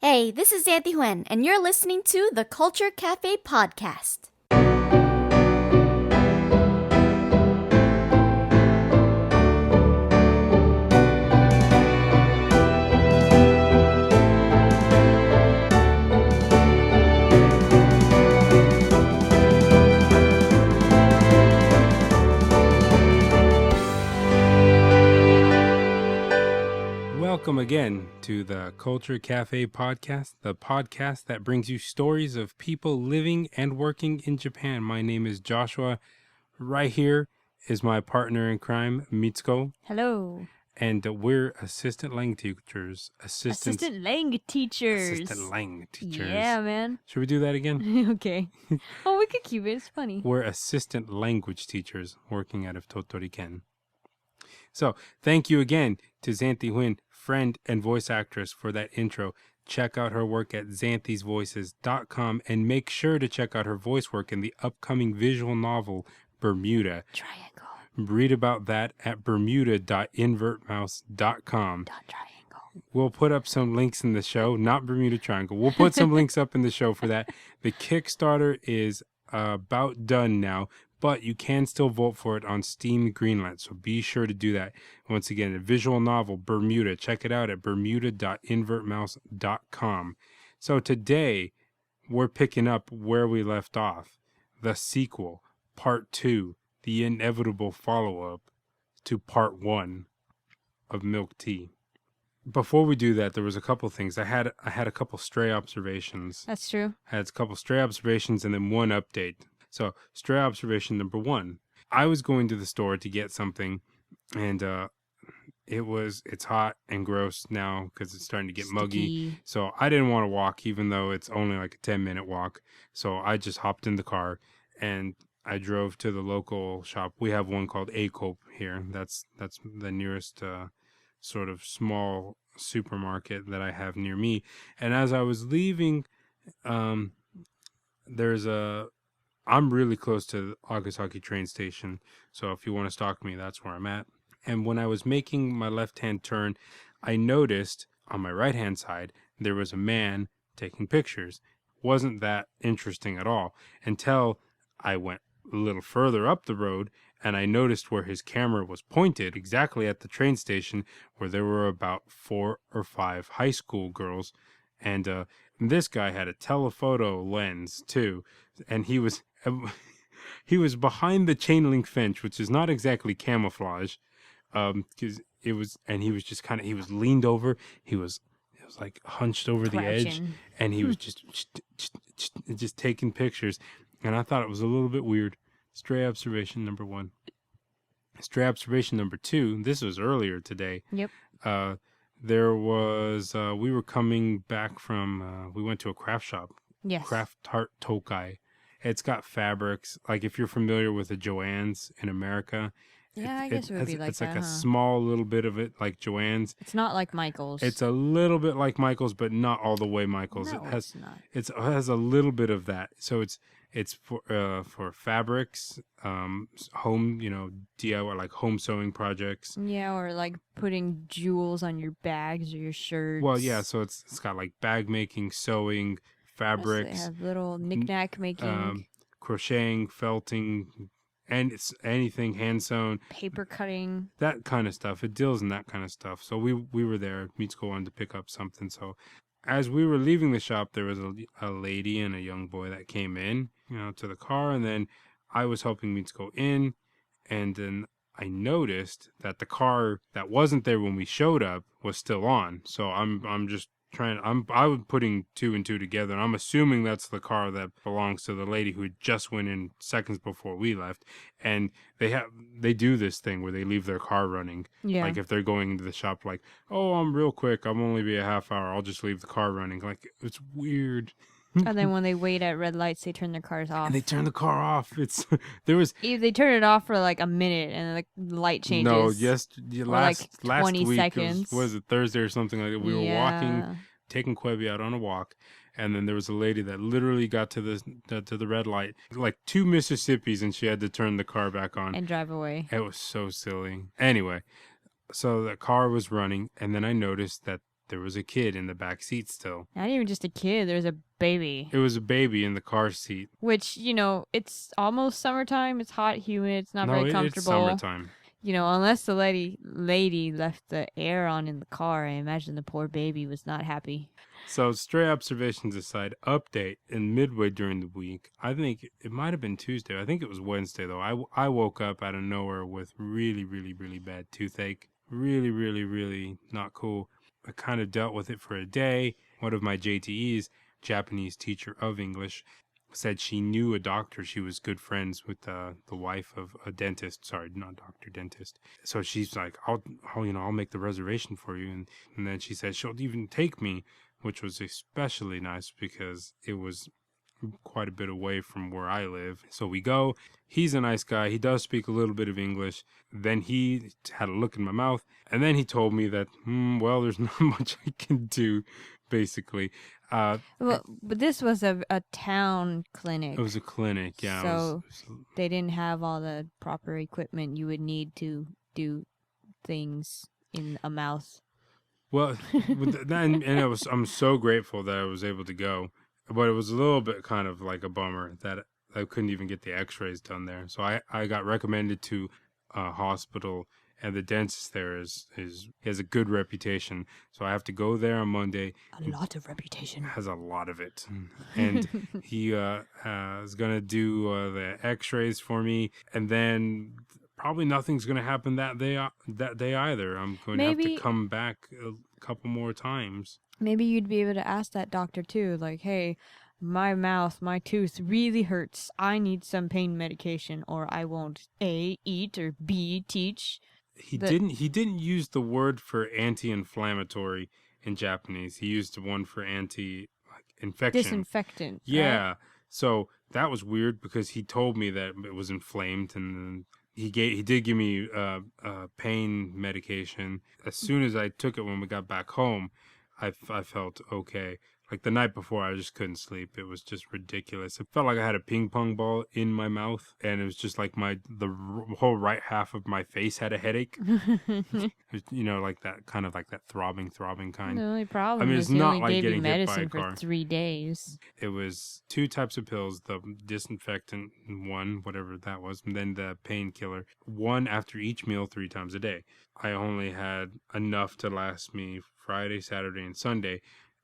Hey, this is Xanthe Huynh, and you're listening to the Culture Cafe podcast. Welcome again to the Culture Cafe podcast, the podcast that brings you stories of people living and working in Japan. My name is Joshua. Right here is my partner in crime, Mitsuko. Hello. And we're assistant language teachers. Assistant language teachers. Assistant language teachers. Yeah, man. Should we do that again? Okay. Oh, we could keep it. It's funny. We're assistant language teachers working out of Totori-ken. So, thank you again to Xanthe Huynh, friend and voice actress, for that intro. Check out her work at xanthesvoices.com and make sure to check out her voice work in the upcoming visual novel, Bermuda. Triangle. Read about that at bermuda.invertmouse.com. Triangle. We'll put up some links in the show, not Bermuda Triangle. We'll put some links up in the show for that. The Kickstarter is about done now, but you can still vote for it on Steam Greenlight, so be sure to do that. Once again, a visual novel, Bermuda. Check it out at bermuda.invertmouse.com. So today, we're picking up where we left off. The sequel, Part 2, the inevitable follow-up to Part 1 of Milk Tea. Before we do that, there was a couple things. I had a couple stray observations. That's true. I had a couple stray observations and then one update. So, stray observation number 1. I was going to the store to get something, and it's hot and gross now because it's starting to get muggy. So, I didn't want to walk, even though it's only like a 10-minute walk. So, I just hopped in the car, and I drove to the local shop. We have one called A-Cope here. That's the nearest sort of small supermarket that I have near me. And as I was leaving, I'm really close to the Agasaki train station, so if you want to stalk me, that's where I'm at. And when I was making my left-hand turn, I noticed on my right-hand side, there was a man taking pictures. Wasn't that interesting at all until I went a little further up the road, and I noticed where his camera was pointed exactly at the train station, where there were about 4 or 5 high school girls. And this guy had a telephoto lens too, and he was behind the chain link fence, which is not exactly camouflage, because he was leaned over. It was like hunched over the edge, and he was just taking pictures, and I thought it was a little bit weird. Stray observation number 1. Stray observation number 2. This was earlier today. Yep. There was, we were coming back from, we went to a craft shop. Yes. Craft Tart Tokai. It's got fabrics. Like if you're familiar with the Joann's in America. Yeah, I guess it would be like it's that, like a small little bit of it, like Joann's. It's not like Michael's. It's a little bit like Michael's, but not all the way Michael's. No, it's not. It has a little bit of that. So it's for fabrics, home, DIY, like home sewing projects. Yeah, or like putting jewels on your bags or your shirts. Well, yeah, so it's got like bag making, sewing, fabrics. They have little knick-knack making. Crocheting, felting, and it's anything hand sewn. Paper cutting. That kind of stuff. It deals in that kind of stuff. So we were there. Mitsuko wanted to pick up something. So as we were leaving the shop, there was a lady and a young boy that came in, to the car. And then I was helping Mitsuko in. And then I noticed that the car that wasn't there when we showed up was still on. So I'm just I was putting 2 and 2 together, and I'm assuming that's the car that belongs to the lady who just went in seconds before we left. And they do this thing where they leave their car running. Yeah. Like if they're going into the shop, like, oh, I'm real quick, I'm only be a half hour, I'll just leave the car running. Like, it's weird. And then when they wait at red lights, they turn their cars off. And they turn the car off. They turn it off for like a minute, and then the light changes. No, last 20 week, seconds. Was it Thursday or something like that? We were walking, taking Quebby out on a walk, and then there was a lady that literally got to the red light, like 2 Mississippis, and she had to turn the car back on and drive away. It was so silly. Anyway, so the car was running, and then I noticed that there was a kid in the back seat still. Not even just a kid, there's a baby. It was a baby in the car seat. Which, it's almost summertime. It's hot, humid. It's not very comfortable. It's summertime. Unless the lady left the air on in the car, I imagine the poor baby was not happy. So, stray observations aside, update in midway during the week. I think it might have been Tuesday. I think it was Wednesday, though. I woke up out of nowhere with really, really, really bad toothache. Really, really, really not cool. I kind of dealt with it for a day. One of my JTEs, Japanese teacher of English, said she knew a doctor. She was good friends with the wife of a dentist. Sorry, not doctor, dentist. So she's like, I'll make the reservation for you. And then she said she'll even take me, which was especially nice because it was quite a bit away from where I live. So we go. He's a nice guy. He does speak a little bit of English. Then he had a look in my mouth. And then he told me that, well, there's not much I can do, basically. But this was a town clinic. It was a clinic, yeah. So they didn't have all the proper equipment you would need to do things in a mouth. Well, I'm so grateful that I was able to go. But it was a little bit kind of like a bummer that I couldn't even get the x-rays done there. So I got recommended to a hospital, and the dentist there he has a good reputation. So I have to go there on Monday. A lot of reputation. Has a lot of it. And he is going to do the x-rays for me. And then probably nothing's going to happen that day either. I'm going to have to come back a couple more times. Maybe you'd be able to ask that doctor too, like, hey, my tooth really hurts. I need some pain medication, or I won't A, eat, or B, teach. He didn't use the word for anti-inflammatory in Japanese. He used the one for infection. Disinfectant. Yeah. Right? So that was weird because he told me that it was inflamed, and he did give me pain medication. As soon as I took it when we got back home, I felt okay. Like the night before, I just couldn't sleep. It was just ridiculous. It felt like I had a ping pong ball in my mouth, and it was just like the whole right half of my face had a headache. Like that throbbing kind. The only problem is he only gave you medicine for 3 days. It was 2 types of pills: the disinfectant one, whatever that was, and then the painkiller. 1 after each meal, 3 times a day. I only had enough to last me Friday, Saturday, and Sunday.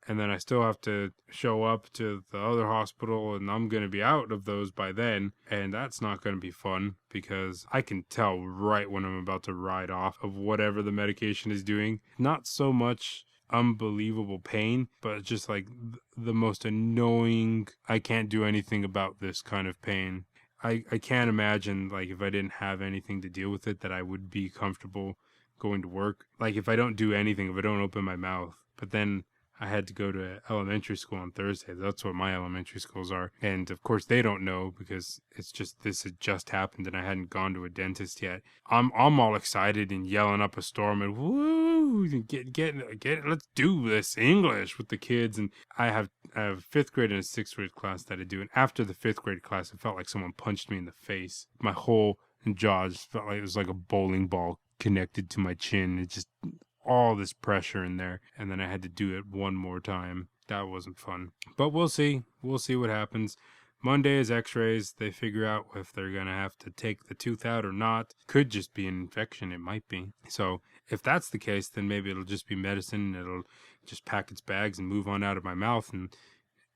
And then I still have to show up to the other hospital, and I'm going to be out of those by then. And that's not going to be fun because I can tell right when I'm about to ride off of whatever the medication is doing. Not so much unbelievable pain, but just like the most annoying, I can't do anything about this kind of pain. I can't imagine, like, if I didn't have anything to deal with it, that I would be comfortable going to work. Like, if I don't do anything, if I don't open my mouth. But then I had to go to elementary school on Thursday. That's what my elementary schools are. And of course they don't know because this had just happened and I hadn't gone to a dentist yet. I'm all excited and yelling up a storm and woo, get let's do this English with the kids. And I have a 5th grade and a 6th grade class that I do. And after the 5th grade class, it felt like someone punched me in the face. My whole jaw just felt like it was like a bowling ball connected to my chin. It just all this pressure in there, and then I had to do it one more time. That wasn't fun, but we'll see what happens. Monday is x-rays. They figure out if they're gonna have to take the tooth out or not. Could just be an infection. It might be. So if that's the case, then maybe it'll just be medicine. It'll just pack its bags and move on out of my mouth and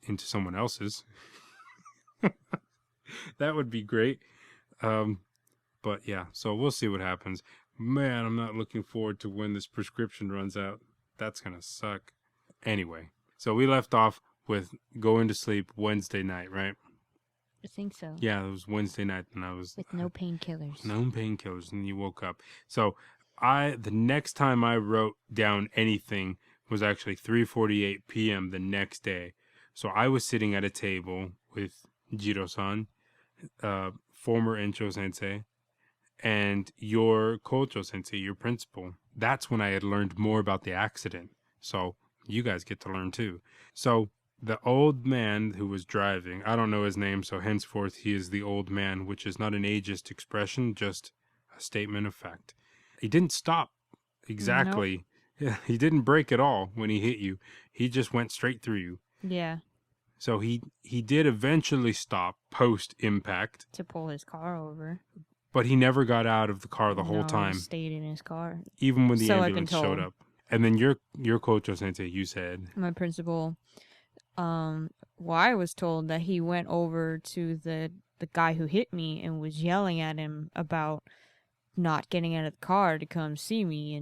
into someone else's. That would be great. But yeah, so we'll see what happens. Man, I'm not looking forward to when this prescription runs out. That's going to suck. Anyway, so we left off with going to sleep Wednesday night, right? I think so. Yeah, it was Wednesday night, and I was... With no painkillers. No painkillers, and you woke up. So the next time I wrote down anything was actually 3:48 p.m. the next day. So I was sitting at a table with Jiro-san, former Encho sensei, and your Kocho sensei, your principal. That's when I had learned more about the accident. So you guys get to learn too. So the old man who was driving, I don't know his name, so henceforth he is the old man, which is not an ageist expression, just a statement of fact. He didn't stop exactly He didn't break at all when he hit you. He just went straight through you. Yeah. So he did eventually stop post impact, To pull his car over. but he never got out of the car the whole No, time, he stayed in his car. even when the So I've been ambulance showed told. up. And then your coach, Xanthe, you said, My principal, well, I was told that he went over to the guy who hit me and was yelling at him about not getting out of the car to come see me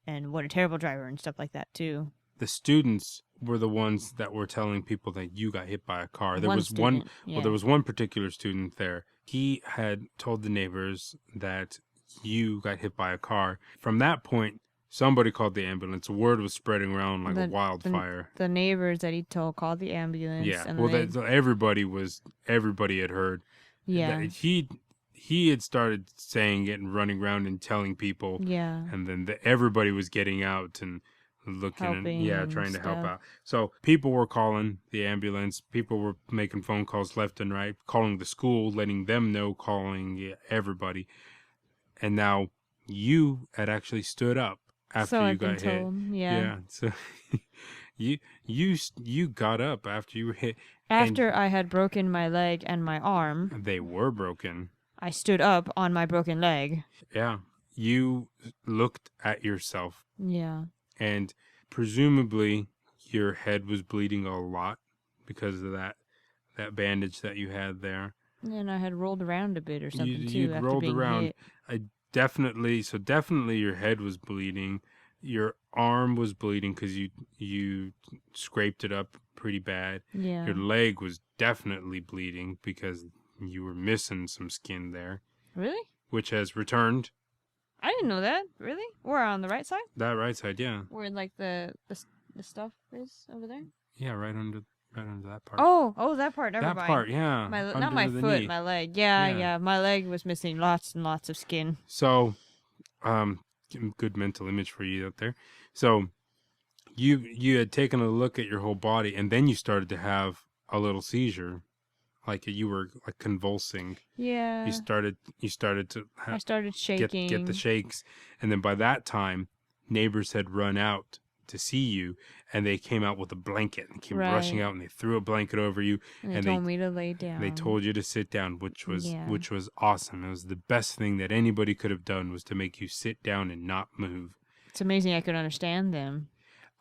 and what a terrible driver and stuff like that too. the students were the ones that were telling people that you got hit by a car. There One was student, one, yeah. well, there was one particular student there. He had told the neighbors that you got hit by a car. From that point, somebody called the ambulance. Word was spreading around like a wildfire. The neighbors that he told called the ambulance. Yeah, and well, they, everybody had heard. yeah, He had started saying it and running around and telling people, yeah, and then everybody was getting out and looking Helping and and trying to help stuff. out. So people were calling the ambulance. People were making phone calls left and right, calling the school, letting them know, calling everybody. And now you had actually stood up after so you I've been got hit. told, yeah. So you got up after you were hit. After I had broken my leg and my arm, And they were broken. I stood up on my broken leg. Yeah. You looked at yourself, Yeah. and presumably your head was bleeding a lot because of that bandage that you had there. And I had rolled around a bit or something too You'd after rolled being around. hit. Definitely your head was bleeding. Your arm was bleeding because you scraped it up pretty bad. Yeah. Your leg was definitely bleeding because you were missing some skin there, Really? which has returned. I didn't know that. Really? We're on the right side? That right side, yeah. Where like the stuff is over there? Yeah, right under that part. Oh, that part. Never that mind. part, yeah. Not my under the foot, knee. my leg. Yeah, Yeah. yeah. My leg was missing lots and lots of skin. So, good mental image for you out there. So, you had taken a look at your whole body, and then you started to have a little seizure, like you were like convulsing. Yeah. You started to I started shaking. get the shakes, and then by that time, neighbors had run out to see you, and they came out with a blanket and came rushing Right. out, and they threw a blanket over you, And they told me to lay down. they told you to sit down, which was Yeah. awesome. It was the best thing that anybody could have done, was to make you sit down and not move. It's amazing I could understand them,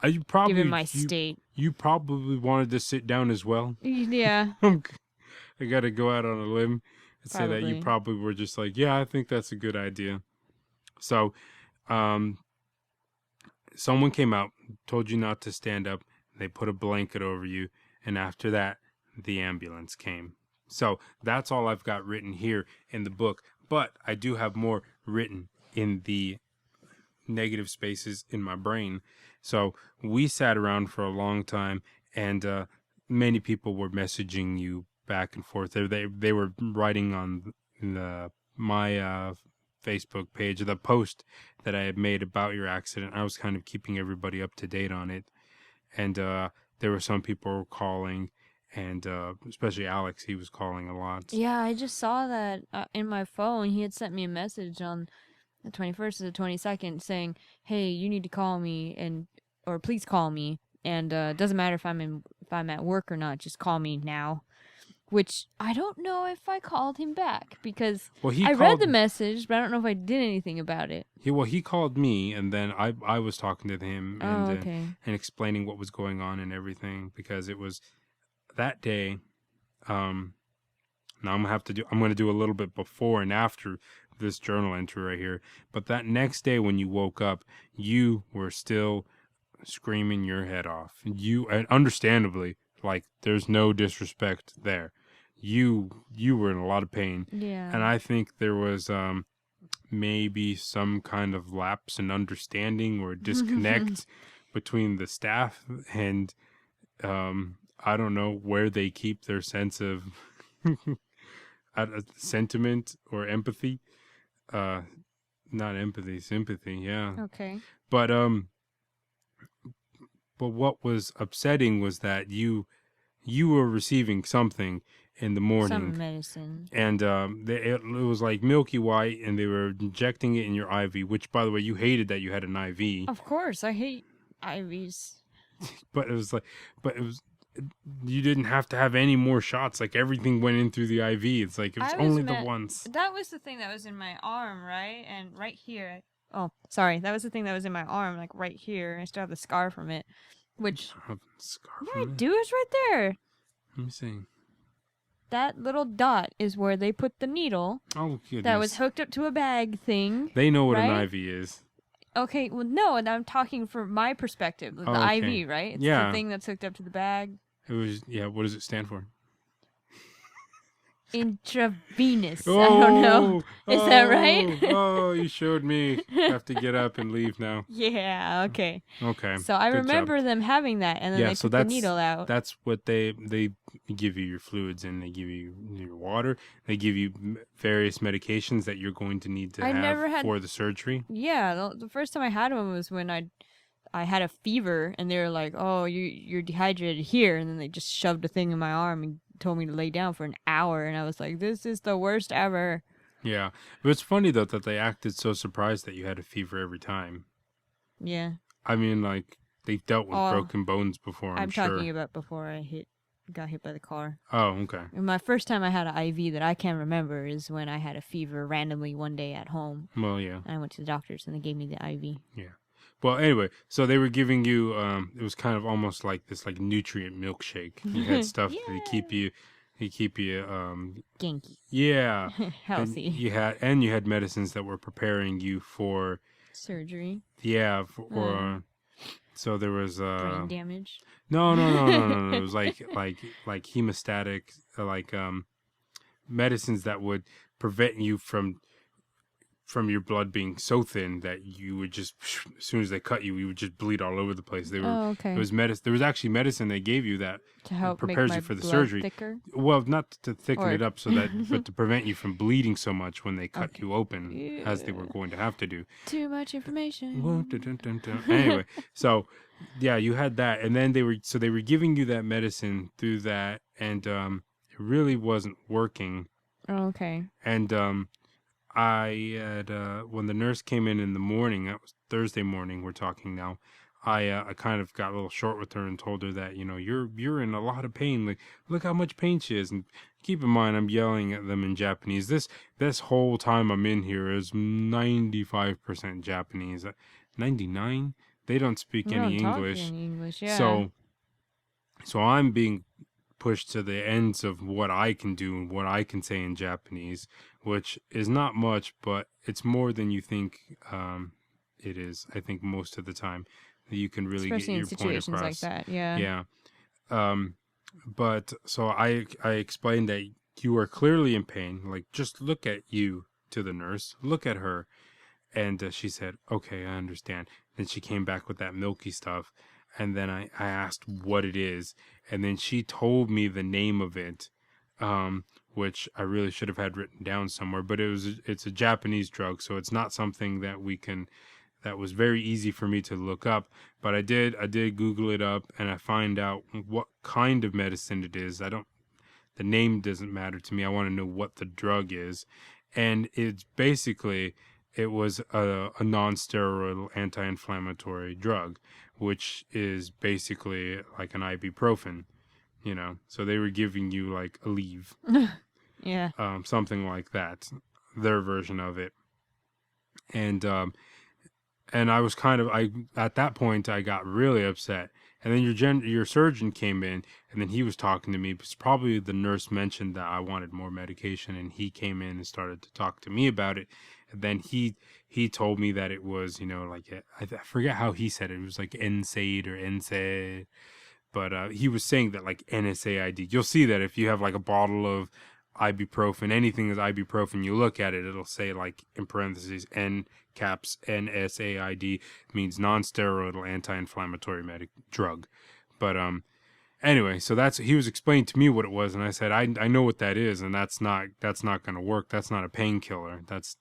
You probably given my state. you probably wanted to sit down as well. Yeah. I got to go out on a limb and say that you Probably. probably were just like, yeah, I think that's a good idea. So, someone came out, told you not to stand up. They put a blanket over you, and after that, the ambulance came. So that's all I've got written here in the book. But I do have more written in the negative spaces in my brain. So we sat around for a long time, and many people were messaging you back and forth. They were writing on my Facebook page, the post that I had made about your accident. I was kind of keeping everybody up to date on it, and there were some people calling, and especially Alex, he was calling a lot. Yeah, I just saw that in my phone. He had sent me a message on the 21st or the 22nd saying, "Hey, you need to call me or please call me. And it doesn't matter if I'm at work or not. Just call me now." Which I don't know if I called him back because I read the message, but I don't know if I did anything about it. He called me, and then I was talking to him and Okay. and explaining what was going on and everything, because it was that day. Now I'm gonna do a little bit before and after this journal entry right here. But that next day when you woke up, you were still screaming your head off. And understandably, like, there's no disrespect there. You were in a lot of pain. Yeah. And I think there was maybe some kind of lapse in understanding or disconnect between the staff and I don't know where they keep their sense of sentiment or empathy. Not empathy, sympathy, yeah. Okay. But what was upsetting was that you were receiving something, in the morning. Some medicine. And it was like milky white, and they were injecting it in your IV, which, by the way, you hated that you had an IV. Of course, I hate IVs. But it was, you didn't have to have any more shots. Like, everything went in through the IV. It's like, it was only the ones. That was the thing that was in my arm, right? And right here. Oh, sorry. That was the thing that was in my arm, like right here. I still have the scar from it. Which. Yeah, I do. It's right there. Let me see. That little dot is where they put the needle. Oh, goodness. That was hooked up to a bag thing. They know what right? an IV is. Okay, well, no, and I'm talking from my perspective. The okay. IV, right? It's yeah. the thing that's hooked up to the bag. It was, yeah, what does it stand for? Intravenous. I don't know. Is that right? Oh, you showed me. I have to get up and leave now. Yeah, okay. Okay. So I remember them having that, and then they took the needle out. That's what they give you your fluids, and they give you your water. They give you various medications that you're going to need to have for the surgery. Yeah, the first time I had one was when I had a fever, and they were like, "Oh, you're dehydrated here," and then they just shoved a thing in my arm and told me to lay down for an hour, and I was like, "This is the worst ever." Yeah, but it's funny though that they acted so surprised that you had a fever every time. Yeah. I mean, like, they've dealt with broken bones before. I'm sure. Talking about before I got hit by the car. Oh, okay. And my first time I had an IV that I can remember is when I had a fever randomly one day at home. Well, yeah. And I went to the doctors and they gave me the IV. Yeah. Well, anyway, so they were giving you, it was kind of almost like this, like, nutrient milkshake. You had stuff to keep you Genki. Yeah. Healthy. And you had medicines that were preparing you for surgery. Yeah, so there was brain damage. No. It was like hemostatic, like medicines that would prevent you from your blood being so thin that you would just, as soon as they cut you, you would just bleed all over the place. They were, okay. It was medicine. There was actually medicine they gave you that to help prepares make my you for the blood surgery. Thicker? Well, not to thicken it up, but to prevent you from bleeding so much when they cut you open, as they were going to have to do. Too much information. Anyway, so yeah, you had that, and then they were giving you that medicine through that, and it really wasn't working. Oh, okay. And I had when the nurse came in the morning, that was Thursday morning, we're talking now, I kind of got a little short with her and told her that, you're in a lot of pain. Like, look how much pain she is. And keep in mind, I'm yelling at them in Japanese. This whole time I'm in here is 95% Japanese. 99? They don't speak any English. Any English, yeah. So I'm being pushed to the ends of what I can do and what I can say in Japanese, which is not much, but it's more than you think it is. I think most of the time that you can really especially get your point across. Like that, yeah. Yeah. But so I explained that you are clearly in pain. Like, just look at you to the nurse. Look at her. And she said, okay, I understand. Then she came back with that milky stuff. And then I asked what it is. And then she told me the name of it, which I really should have had written down somewhere. But it's a Japanese drug, so it's not something that that was very easy for me to look up. But I did Google it up, and I find out what kind of medicine it is. The name doesn't matter to me. I want to know what the drug is. And it's basically... It was a non-steroidal anti-inflammatory drug, which is basically like an ibuprofen, So they were giving you like Aleve, yeah, something like that, their version of it. And I was at that point I got really upset. And then your surgeon came in, and then he was talking to me. Because probably the nurse mentioned that I wanted more medication, and he came in and started to talk to me about it. And then he told me that it was, like I forget how he said it. It was like NSAID or NSAID, but he was saying that like NSAID. You'll see that if you have like a bottle of ibuprofen, anything is ibuprofen, you look at it, it'll say like in parentheses N caps NSAID, means non-steroidal anti-inflammatory drug. But anyway, so he was explaining to me what it was, and I said I know what that is, and that's not going to work. That's not a painkiller. That's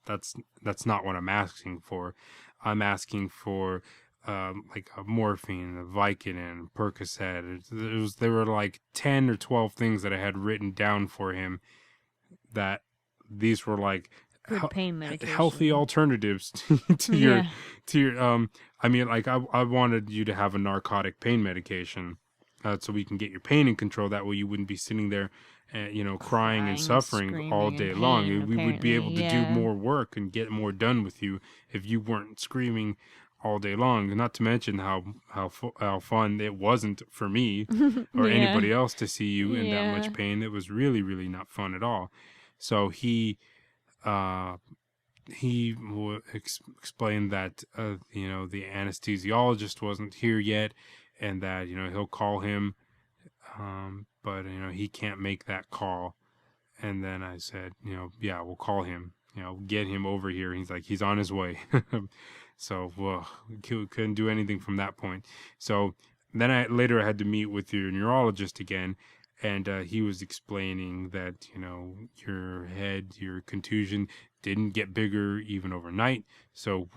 not what I'm asking for. I'm asking for like a morphine, a Vicodin, Percocet. There were like 10 or 12 things that I had written down for him that these were like Good pain medication. healthy alternatives to Yeah. your I mean, like I wanted you to have a narcotic pain medication, so we can get your pain in control. That way you wouldn't be sitting there, crying and suffering all screaming in day long. pain, We would be able to do apparently, more work and get more done with you if you weren't screaming all day long. Not to mention how fun it wasn't for me or Yeah. anybody else to see you in that Yeah. much pain. It was really, really not fun at all. So uh, explained that the anesthesiologist wasn't here yet, and that he'll call him, but he can't make that call. And then I said, yeah, we'll call him, get him over here. He's like, he's on his way. So couldn't do anything from that point. So then I had to meet with your neurologist again. And he was explaining that, your contusion didn't get bigger even overnight. So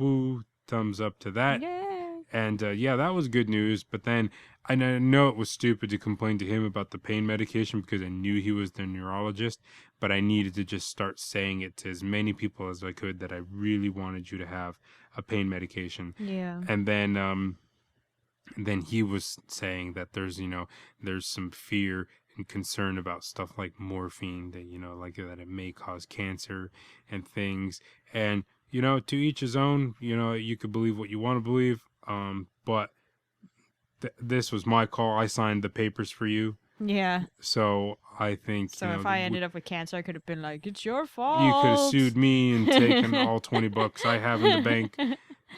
thumbs up to that. Yeah. And that was good news. But then I know it was stupid to complain to him about the pain medication because I knew he was the neurologist. But I needed to just start saying it to as many people as I could that I really wanted you to have a pain medication. Yeah. And then he was saying that there's some fear and concern about stuff like morphine, that like that it may cause cancer and things. And to each his own. You could believe what you want to believe, but this was my call. I signed the papers for you, Yeah. so I think So if I ended up with cancer, I could have been like, "It's your fault." you could have sued me and taken all $20 I have in the bank.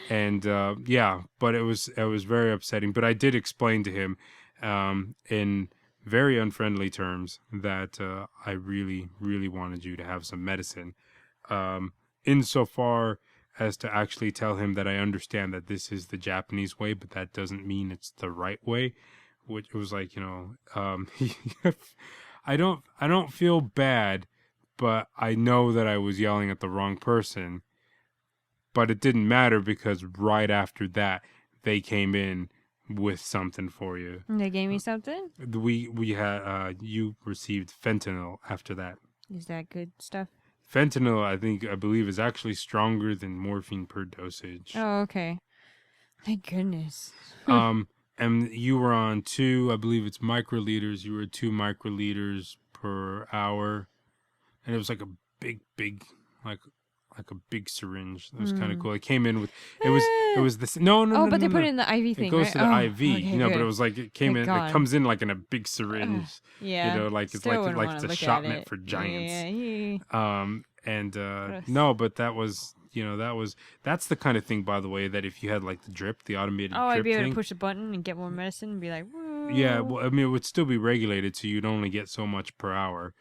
And but it was very upsetting. But I did explain to him in very unfriendly terms that I really, really wanted you to have some medicine. Insofar as to actually tell him that I understand that this is the Japanese way, but that doesn't mean it's the right way. Which was like, I don't feel bad, but I know that I was yelling at the wrong person. But it didn't matter because right after that, they came in with something for you. They gave me something? We had you received fentanyl after that. Is that good stuff? Fentanyl, I believe, is actually stronger than morphine per dosage. Oh, okay. Thank goodness. And you were on 2, I believe it's microliters. You were 2 microliters per hour, and it was like a big, like a big syringe. It was kind of cool. It came in with it was this but they put it in the IV thing. It goes right? to the IV, okay, but good. it was like it came Thank in. God. It comes in like in a big syringe. Yeah. Like it's Still like wouldn't it's wanna a look shot at net it. for giants. Yeah. No, but that was that's the kind of thing, by the way, that if you had like the drip, the automated Oh, I'd drip be able thing. to push a button and get more medicine and be like, woo. Yeah, well, I mean, it would still be regulated, so you'd only get so much per hour.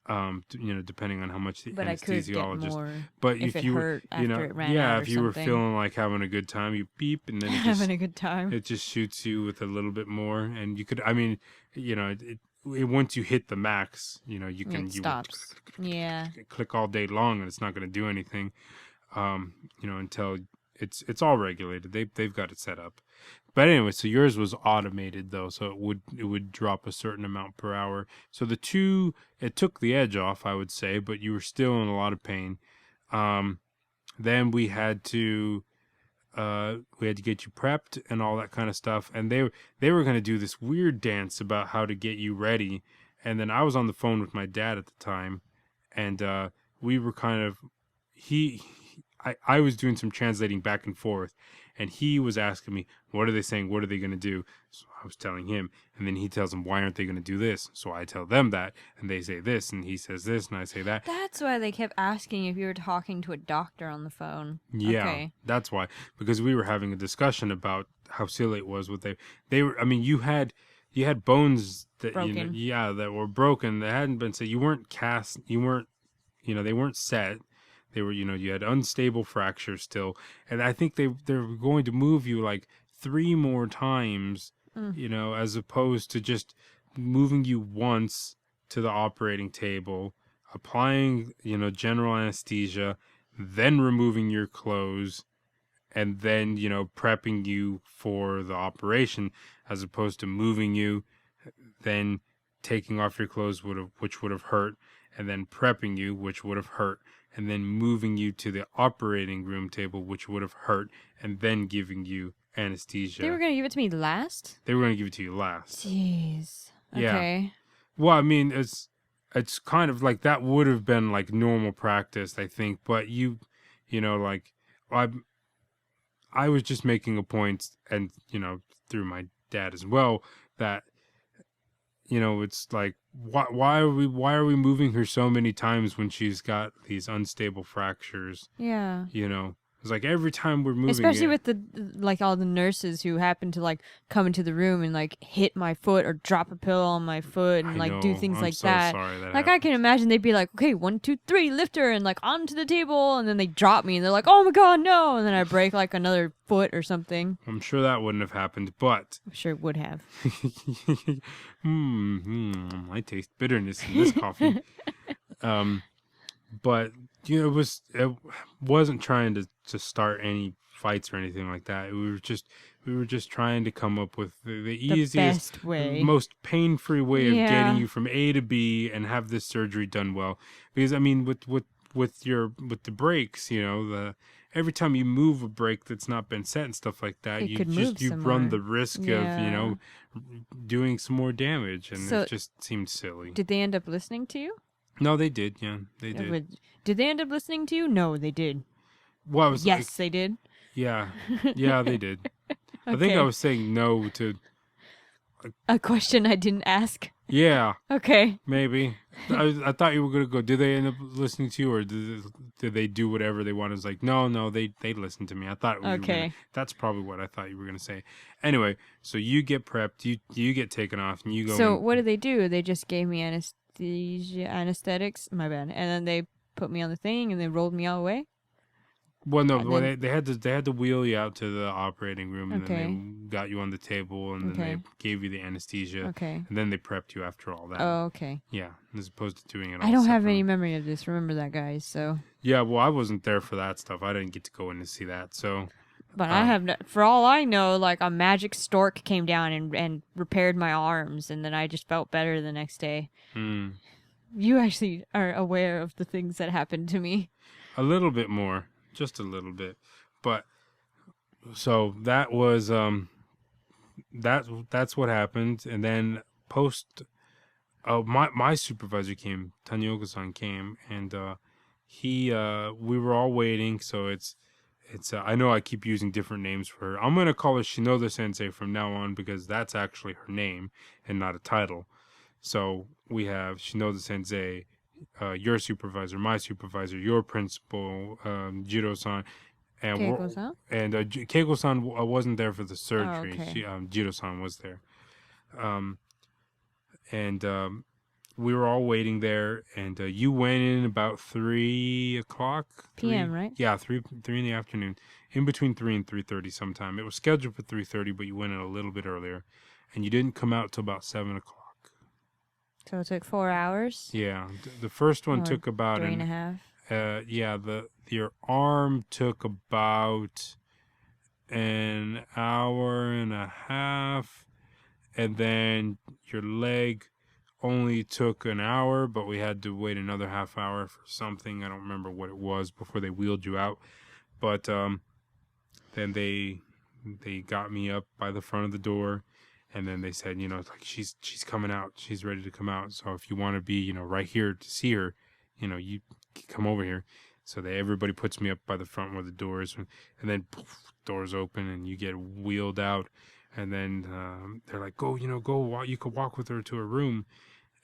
Depending on how much the But I could get anesthesiologist. more But if it you were, hurt after it ran out yeah, or if you were something. feeling like having a good time, you beep, and then it just, Having a good time. it just shoots you with a little bit more, and you could, I mean, once you hit the max, you can It stops. Yeah. click all day long, and it's not going to do anything, until it's all regulated. They've got it set up. But anyway, so yours was automated though, so it would drop a certain amount per hour. So it took the edge off, I would say, but you were still in a lot of pain. Then we had to get you prepped and all that kind of stuff, and they were going to do this weird dance about how to get you ready. And then I was on the phone with my dad at the time, and we were kind of I was doing some translating back and forth, and he was asking me, what are they saying? What are they going to do? So I was telling him, and then he tells them, why aren't they going to do this? So I tell them that, and they say this, and he says this, and I say that. That's why they kept asking if you were talking to a doctor on the phone. Yeah, Okay. that's why. Because we were having a discussion about how silly it was. What they were. I mean, you had bones that Broken. that were broken. That hadn't been set. You weren't cast. You weren't. They weren't set. They were, you had unstable fractures still, and I think they're going to move you like 3 more times, as opposed to just moving you once to the operating table, applying, general anesthesia, then removing your clothes, and then, prepping you for the operation, as opposed to moving you, then taking off your clothes which would have hurt, and then prepping you, which would have hurt, and then moving you to the operating room table, which would have hurt, and then giving you anesthesia. They were going to give it to me last? They were going to give it to you last. Jeez. Yeah. Okay. Well, I mean, it's kind of like that would have been like normal practice, I think, but like I was just making a point, and through my dad as well, that it's like, why are we moving her so many times when she's got these unstable fractures? Yeah. It's like every time we're moving, especially with all the nurses who happen to come into the room and hit my foot or drop a pillow on my foot and do things I'm like so that. Sorry that I can imagine they'd be like, okay, 1, 2, 3, lift her, and onto the table, and then they drop me and they're like, oh my god, no, and then I break another foot or something. I'm sure that wouldn't have happened, but I'm sure it would have. I taste bitterness in this coffee. But it wasn't trying to start any fights or anything like that. We were just trying to come up with the easiest, best way, most pain-free way of getting you from A to B and have this surgery done well. Because I mean, with the brakes, every time you move a brake that's not been set and stuff like that, you run the risk of doing some more damage, and it just seemed silly. Did they end up listening to you? No, they did. Yeah, they did. Did they end up listening to you? No, they did. Well, yes, they did. Yeah, they did. Okay. I think I was saying no to a question I didn't ask. Yeah. Okay. Maybe. I thought you were gonna go. Did they end up listening to you, or did they do whatever they wanted? It's like no, they listened to me. I thought. Okay. That's probably what I thought you were gonna say. Anyway, so you get prepped. You get taken off, and you go. So what did they do? They just gave me anesthetics. My bad. And then they put me on the thing, and they rolled me all away. Well, no. They had to wheel you out to the operating room, and then they got you on the table, and then they gave you the anesthesia. Okay. And then they prepped you after all that. Oh, okay. Yeah, as opposed to doing it all I don't have separate. any memory of this. Remember that, guys, so... Yeah, well, I wasn't there for that stuff. I didn't get to go in to see that, so... But I have... For all I know, a magic stork came down and repaired my arms, and then I just felt better the next day. You actually are aware of the things that happened to me. A little bit more. Just a little bit. But... So, that was... That's what happened, and then post... my supervisor came, Tanioka-san came, and we were all waiting, so it's I know I keep using different names for her. I'm going to call her Shinoda Sensei from now on, because that's actually her name and not a title. So we have Shinoda Sensei, your supervisor, my supervisor, your principal, Jiro-san, and Keiko-san? And Keiko-san wasn't there for the surgery. Oh, okay. Jiro-san was there. And we were all waiting there, and you went in about 3 o'clock p.m. Right? Yeah, 3 in the afternoon, in between 3 and 3:30 sometime. It was scheduled for 3:30, but you went in a little bit earlier, and you didn't come out till about 7 o'clock. So it took 4 hours. Yeah, the first one took about 3.5. Your arm took about an hour and a half. And then your leg only took an hour, but we had to wait another half hour for something. I don't remember what it was before they wheeled you out. But then they got me up by the front of the door, and then they said, she's coming out. She's ready to come out. So if you want to be, right here to see her, you come over here. So everybody puts me up by the front where the door is, and then poof, doors open, and you get wheeled out. And then they're like, go walk. You could walk with her to her room.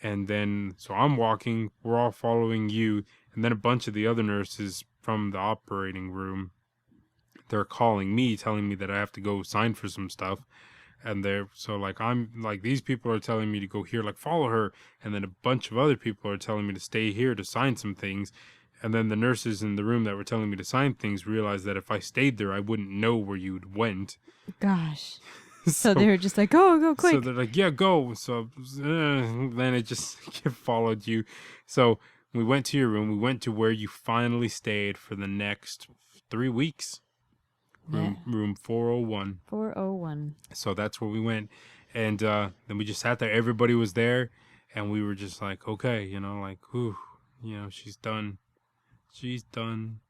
And then, so I'm walking. We're all following you. And then a bunch of the other nurses from the operating room, they're calling me, telling me that I have to go sign for some stuff. And these people are telling me to go here, follow her. And then a bunch of other people are telling me to stay here to sign some things. And then the nurses in the room that were telling me to sign things realized that if I stayed there, I wouldn't know where you went. Gosh. So they were just like, go quick. So they're like, yeah, go. So then it just followed you. So we went to your room. We went to where you finally stayed for the next 3 weeks. room 401. 401. So that's where we went, and then we just sat there. Everybody was there, and we were just like, okay, like, whew, she's done. She's done.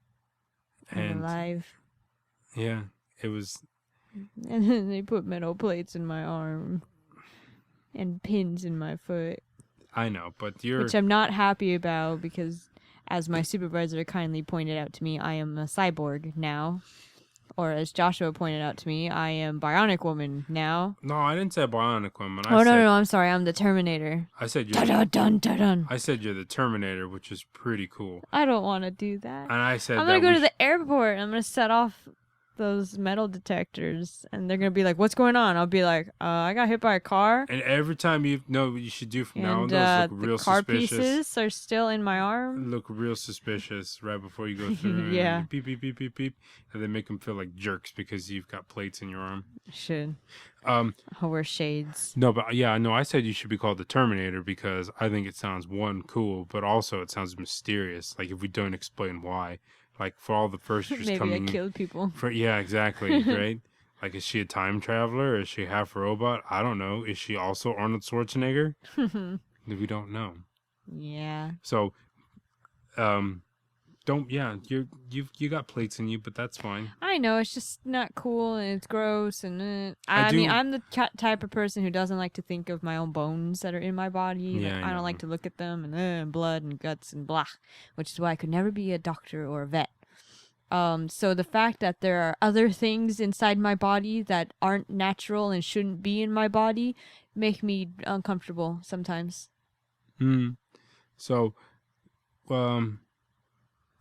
And alive. Yeah, it was. And then they put metal plates in my arm and pins in my foot. I know, but which I'm not happy about because, as my supervisor kindly pointed out to me, I am a cyborg now. Or as Joshua pointed out to me, I am Bionic Woman now. No, I didn't say Bionic Woman. No, I'm sorry. I'm the Terminator. I said you're dun. I said you're the Terminator, which is pretty cool. I don't want to do that. And I said I'm going to go to the airport. I'm going to set off those metal detectors, and they're going to be like, what's going on? I'll be like, I got hit by a car. And every time you know what you should do from now on, those look real the car suspicious. Pieces are still in my arm. Look real suspicious right before you go through. Yeah. And beep, beep, beep, beep, beep. And they make them feel like jerks because you've got plates in your arm. Should. I'll wear shades. No, but yeah, no, I said you should be called the Terminator because I think it sounds, one, cool, but also it sounds mysterious. Like if we don't explain why. Like for all the first just Maybe coming. I killed people. Yeah, exactly. Right? Like, is she a time traveler? Is she half a robot? I don't know. Is she also Arnold Schwarzenegger? We don't know. Yeah. So, you got plates in you, but that's fine. I know, it's just not cool and it's gross and I mean, I'm the type of person who doesn't like to think of my own bones that are in my body. Yeah, I don't like to look at them and blood and guts and blah, which is why I could never be a doctor or a vet. So the fact that there are other things inside my body that aren't natural and shouldn't be in my body make me uncomfortable sometimes. So,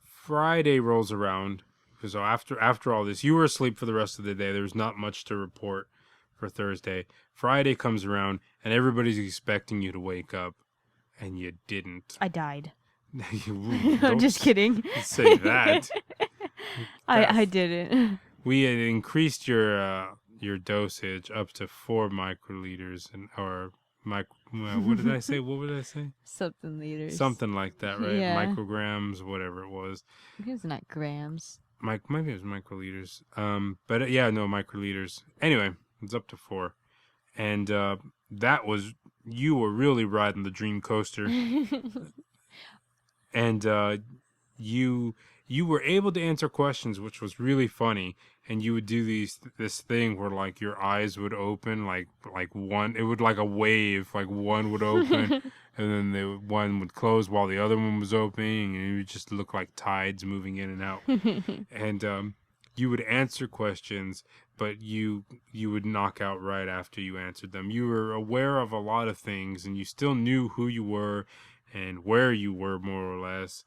Friday rolls around. So after all this, you were asleep for the rest of the day. There was not much to report for Thursday. Friday comes around, and everybody's expecting you to wake up, and you didn't. I died. I'm I'm just kidding. Say that. I didn't. We had increased your dosage up to 4 microliters what did I say? What would I say? Something liters. Something like that, right? Yeah. Micrograms, whatever it was. It's not grams. Maybe it was microliters. But yeah, no, microliters. Anyway, it's up to 4. And that was, you were really riding the dream coaster. And you were able to answer questions, which was really funny. And you would do this thing where like your eyes would open, like one, it would like a wave, like one would open, and then one would close while the other one was opening, and it would just look like tides moving in and out. And you would answer questions, but you would knock out right after you answered them. You were aware of a lot of things, and you still knew who you were and where you were, more or less.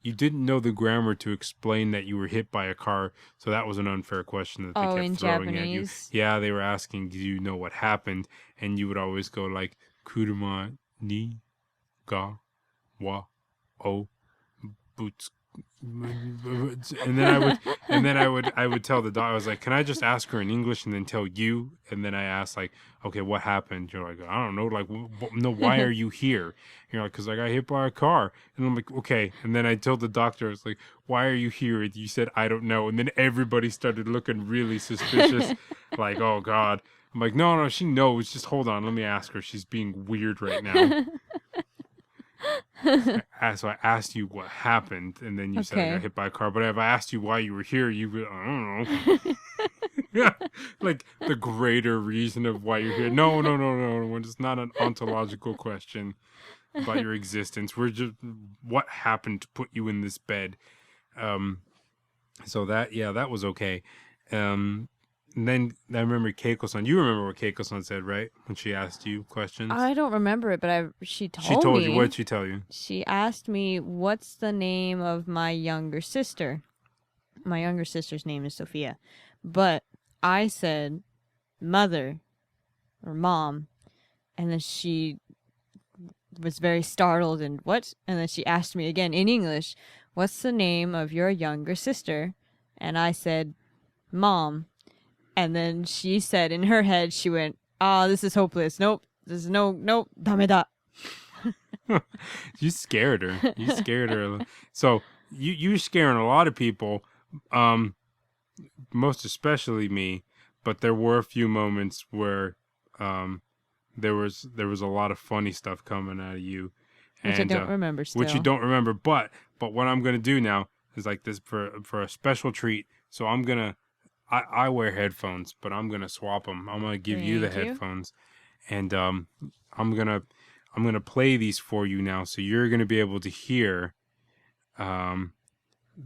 You didn't know the grammar to explain that you were hit by a car, so that was an unfair question that they kept throwing Japanese. at you. Yeah, they were asking, do you know what happened? And you would always go like, kuruma ni ga wa o butsu. And then I would tell the doctor, I was like, can I just ask her in English and then tell you? And then I asked like, okay, what happened? You're like, I don't know, like, no, why are you here? You're like, because I got hit by a car. And I'm like, okay. And then I told the doctor, I was like, why are you here? And you said, I don't know. And then everybody started looking really suspicious, like, oh God. I'm like, no, she knows. Just hold on, let me ask her. She's being weird right now. So I asked you what happened, and then you said I got hit by a car. But if I asked you why you were here, you would, I don't know. Yeah, like the greater reason of why you're here. No. It's not an ontological question about your existence. We're just, what happened to put you in this bed? So that was okay. And then I remember Keiko-san. You remember what Keiko-san said, right? When she asked you questions? I don't remember it, but she told me. She told you. What did she tell you? She asked me, what's the name of my younger sister? My younger sister's name is Sophia. But I said mother or mom. And then she was very startled and what? And then she asked me again in English, what's the name of your younger sister? And I said, Mom. And then she said in her head, she went, this is hopeless. Nope. This is nope. Dameda. You scared her. So you were scaring a lot of people. most especially me, but there were a few moments where there was a lot of funny stuff coming out of you, Which I don't remember still. which you don't remember. But what I'm gonna do now is like this for a special treat. So I wear headphones, but I'm gonna swap them. I'm gonna give you the Thank you. headphones, and I'm gonna play these for you now, so you're gonna be able to hear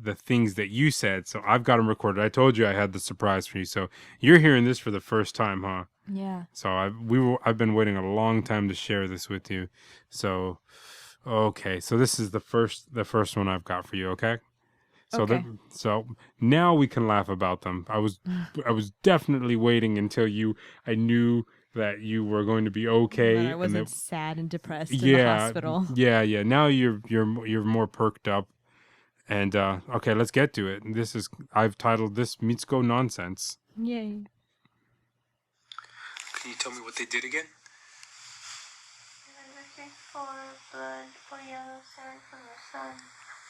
the things that you said. So I've got them recorded. I told you I had the surprise for you. So you're hearing this for the first time, huh? Yeah. So I've been waiting a long time to share this with you. So okay, so this is the first one I've got for you. Okay. So Okay. so now we can laugh about them. I was definitely waiting until I knew that you were going to be okay, That I and wasn't sad and depressed in the yeah, hospital. yeah. Now you're more perked up. And okay, let's get to it. I've titled this Mitsuko Nonsense. Yay. Can you tell me what they did again? They're looking for blood or yellow sand from the sun,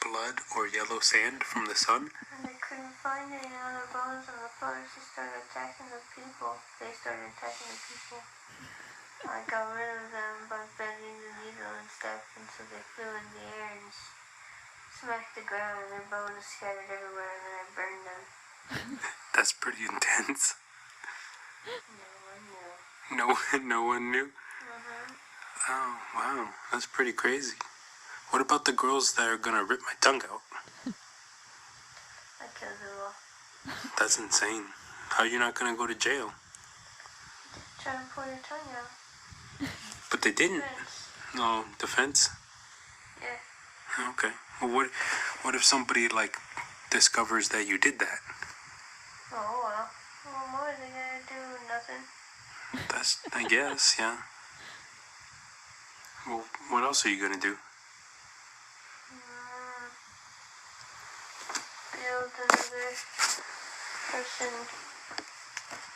Blood or yellow sand from the sun? and they couldn't find any other bones on the floor. She started attacking the people. They started attacking the people. I got rid of them by bending the needle and stuff until they flew in the air and smacked the ground, and their bones scattered everywhere, and then I burned them. That's pretty intense. No one knew. No one knew? Oh, wow. That's pretty crazy. What about the girls that are gonna rip my tongue out? I killed them all. That's insane. How are you not gonna go to jail? Try to pull your tongue out. But they didn't. Defense. No, defense? Yeah. Okay. Well, what if somebody, like, discovers that you did that? Oh, well. What more are they gonna do? Nothing. I guess, yeah. Well, what else are you gonna do? Build another person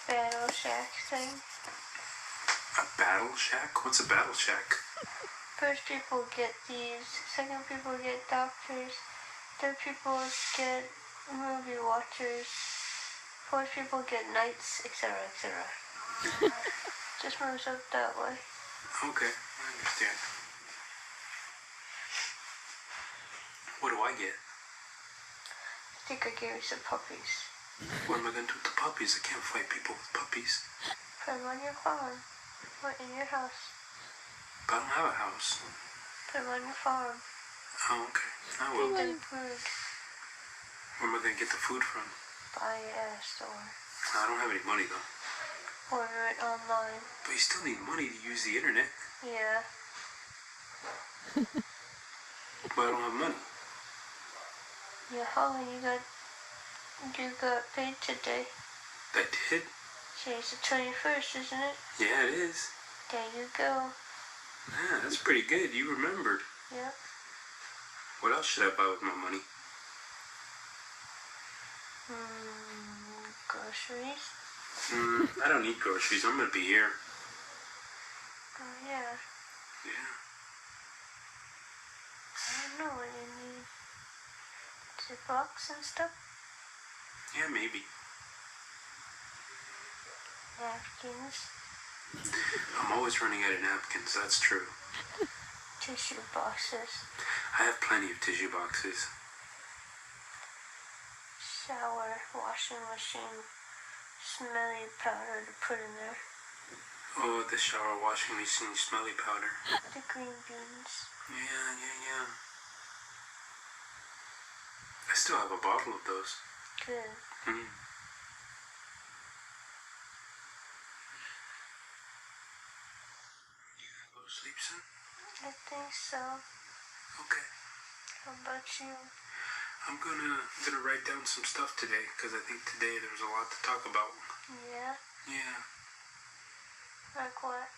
battle shack thing. A battle shack? What's a battle shack? First people get these, second people get doctors, third people get movie watchers, fourth people get knights, etc., etc. Just moves up that way. Okay, I understand. What do I get? I think I gave you some puppies. What am I gonna do with the puppies? I can't fight people with puppies. Put them on your farm, or in your house. But I don't have a house. Put them on your farm. Oh, okay. I will. Feed them food. Where am I gonna get the food from? Buy it at a store. I don't have any money though. Order it online. But you still need money to use the internet. Yeah. But I don't have money. Yeah, Holly, you got paid today. I did? Today's the 21st, isn't it? Yeah, it is. There you go. Yeah, that's pretty good. You remembered. Yep. What else should I buy with my money? Groceries? I don't need groceries. I'm gonna be here. Oh, yeah. Yeah. I don't know what you need. Ziplocs and stuff? Yeah, maybe. Napkins? I'm always running out of napkins. That's true. Tissue boxes? I have plenty of tissue boxes. Shower, washing machine, smelly powder to put in there. Oh, the shower washing machine smelly powder. The green beans. Yeah. I still have a bottle of those. Good. You gonna go to sleep soon? I think so. Okay. How about you? I'm gonna write down some stuff today because I think today there's a lot to talk about. Yeah? Yeah. Like what?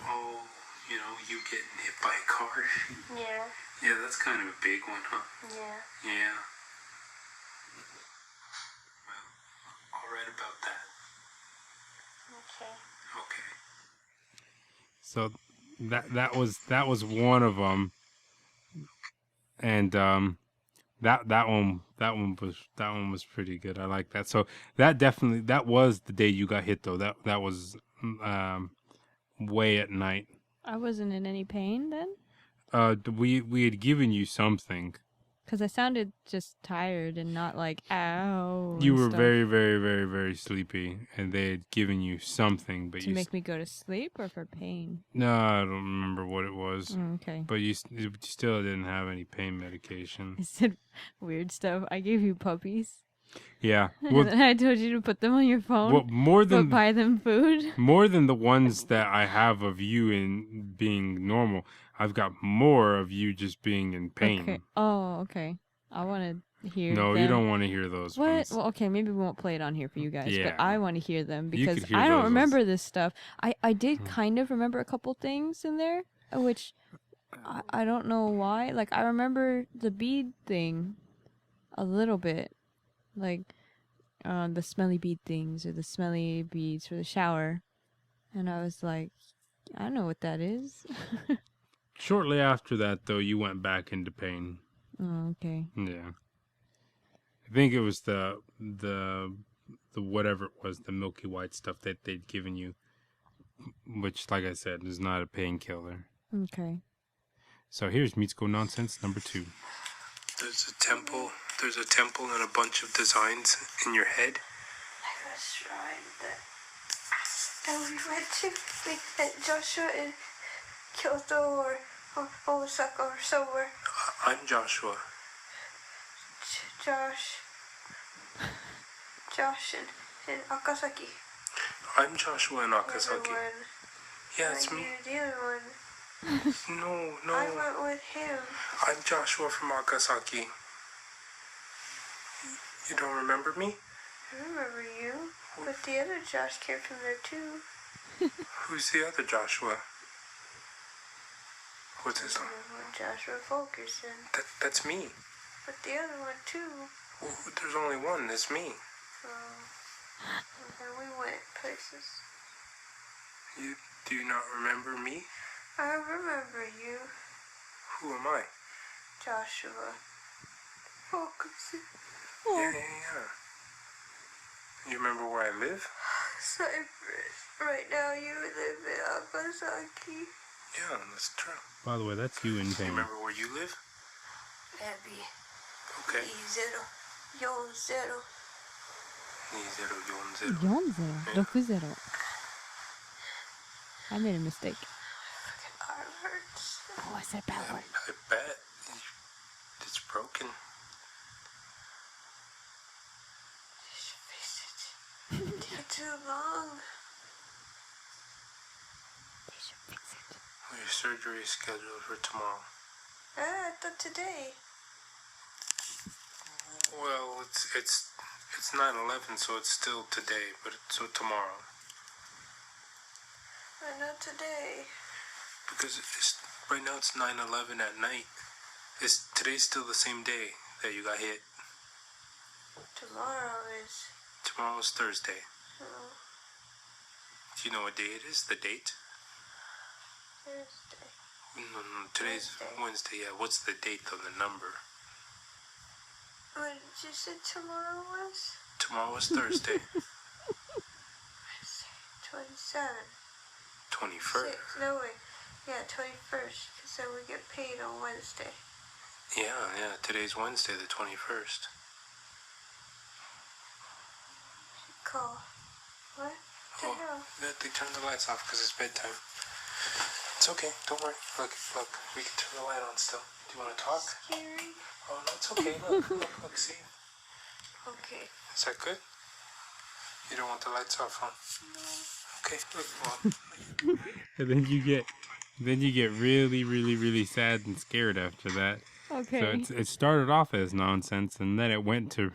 Oh, you getting hit by a car. Yeah. Yeah, that's kind of a big one, huh? Yeah. Yeah. Well, I'll write about that. Okay. Okay. So that was one of them, and That one was pretty good. I like that. So that was the day you got hit though. That was way at night. I wasn't in any pain then? We had given you something. Because I sounded just tired and not like, ow. You and were stuff. very, very, very, very sleepy, and they had given you something, but To make me go to sleep or for pain? no, I don't remember what it was. Okay. But you still didn't have any pain medication. I said weird stuff. I gave you puppies. Yeah. And Well, then I told you to put them on your phone. more But buy them food. more than the ones that I have of you in being normal, I've got more of you just being in pain. Okay. Oh, okay. I want to hear No, them. you don't want to hear those What? ones. Well, okay, maybe we won't play it on here for you guys, Yeah. but I want to hear them You because could hear I don't those remember this stuff. I did kind of remember a couple things in there, which I don't know why. Like, I remember the bead thing a little bit. Like, the smelly bead things or the smelly beads for the shower. And I was like, I know what that is. Shortly after that, though, you went back into pain. Oh, okay. Yeah. I think it was the whatever it was, the milky white stuff that they'd given you, which, like I said, is not a painkiller. Okay. So here's Mitsuko nonsense number 2. There's a temple and a bunch of designs in your head. Like a shrine that we went to. We met Joshua in Kyoto or Osaka or somewhere. I'm Joshua. Josh in Akasaki. I'm Joshua in Akasaki. Everyone. Yeah, it's me. You're the other one. No. I went with him. I'm Joshua from Akasaki. You don't remember me? I remember you, but the other Josh came from there too. Who's the other Joshua? What's his name? Joshua Fulkerson. That's me. But the other one too. Well, there's only one. That's me. And then we went places. Do you not remember me? I remember you, Who am I? Joshua Fulkerson. Yeah. You remember where I live? Cyprus. Right now you live in Akasaki. Yeah, that's true. By the way, that's you in pain. Remember where you live? Abby. Okay. 2040. 2040. 4060. I made a mistake. Arm hurts. Oh, I said bad word. I bet. It's broken. You should fix it. Take too long. They should fix it. Well, your surgery is scheduled for tomorrow. I thought today. Well, it's 9/11, so it's still today, but so tomorrow. But not today. Because right now it's 9/11 at night. Today's still the same day that you got hit. Tomorrow's Thursday. Oh, Do you know what day it is? The date? Thursday. No, today's Wednesday. Yeah, what's the date of the number? What did you say tomorrow was? Tomorrow is Thursday. 27. 21st. No, wait. Yeah, 21st. Because then we get paid on Wednesday. Yeah, today's Wednesday, the 21st. Call. What the hell? They turned the lights off because it's bedtime. It's okay, don't worry. Look, we can turn the light on still. Do you want to talk? Scary. Oh, no, it's okay. Look, see? Okay. Is that good? You don't want the lights off, huh? No. Okay, look, well. And then you get really, really, really sad and scared after that. Okay. So it started off as nonsense, and then it went to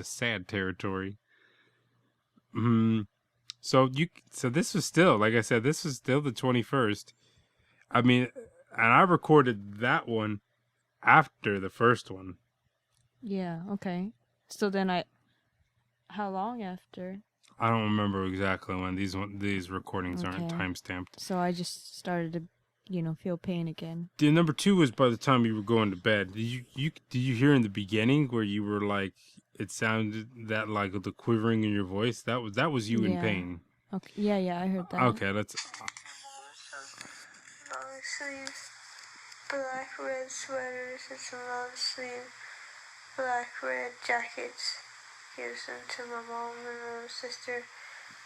sad territory. So this was still, like I said, this was still the 21st. I mean, and I recorded that one after the first one. Yeah, okay. So then how long after? I don't remember exactly when. These recordings aren't Okay. time stamped. So I just started to feel pain again. The number 2 was by the time you were going to bed. Did you hear in the beginning where you were like, it sounded that like the quivering in your voice? That was you in Yeah. pain. Okay. Yeah, I heard that. Okay, let's. Long sleeve, black red sweaters and some long sleeve, black red jackets. Gives them to my mom and my little sister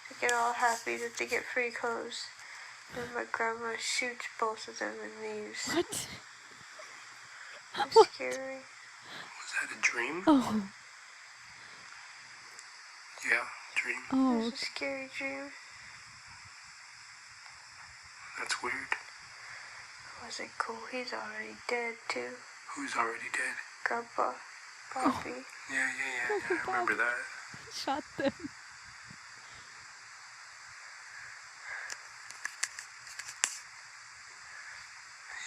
to get all happy that they get free clothes. And my grandma shoots both of them and leaves. What? It's scary. Was that a dream? Oh. Yeah, dream. Oh. It's a scary dream. That's weird. Wasn't cool. He's already dead too. Who's already dead? Grandpa, Poppy. Yeah, I remember that. Shot them.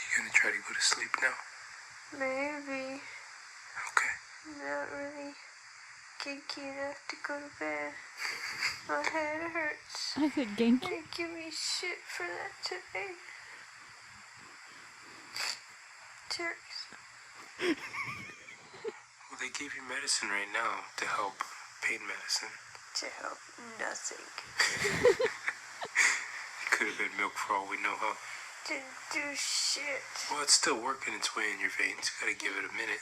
You gonna try to go to sleep now? Maybe. Okay. Not really kinky enough to go to bed. My head hurts. I said genki. They give me shit for that today. Jerks. Well, they gave you medicine right now to help. Pain medicine. To help nothing. It could have been milk for all we know, huh? Didn't do shit. Well, it's still working its way in your veins. You gotta give it a minute.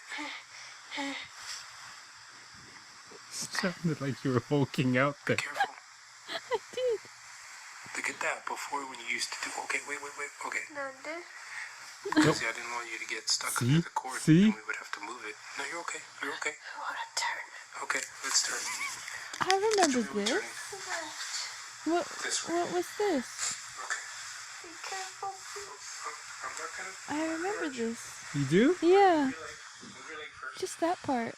Sounded like you were hulking out there. Be careful. I did. Look at that. Before, when you used to do. Okay, wait. Okay. Nande? See, I didn't want you to get stuck under the cord. See? And we would have to move it. No, you're okay. You're okay. I want to turn. Okay, let's turn. I remember Which way this. are we turning? What? This way. What was this? Okay. Be careful, please. I'm not gonna. I remember this. You do? Yeah. Move your leg first. Just that part.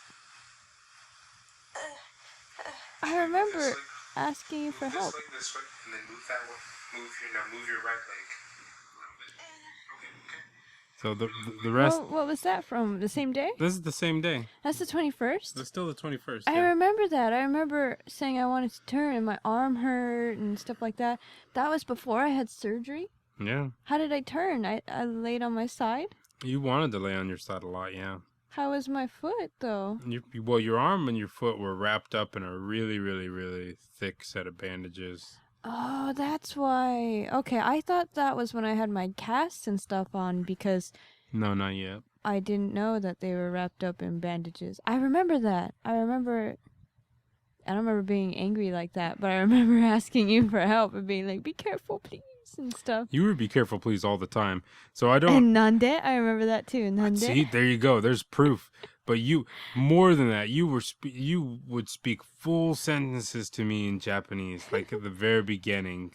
I remember asking you for Move help. this leg this way, and then move that one. Move your right leg. A little bit. Okay. So the rest. What was that from? The same day? This is the same day. That's the 21st? It's still the 21st. I remember that. I remember saying I wanted to turn and my arm hurt and stuff like that. That was before I had surgery. Yeah. How did I turn? I laid on my side? You wanted to lay on your side a lot, yeah. How was my foot, though? Well, your arm and your foot were wrapped up in a really, really, really thick set of bandages. Oh, that's why. Okay, I thought that was when I had my casts and stuff on because No, not yet. I didn't know that they were wrapped up in bandages. I remember that. I don't remember being angry like that, but I remember asking you for help and being like, be careful, please, and stuff. You would be careful, please, all the time. So I don't. And Nande, I remember that too. Nande. See, there you go. There's proof. But you, more than that, you would speak full sentences to me in Japanese, like at the very beginning,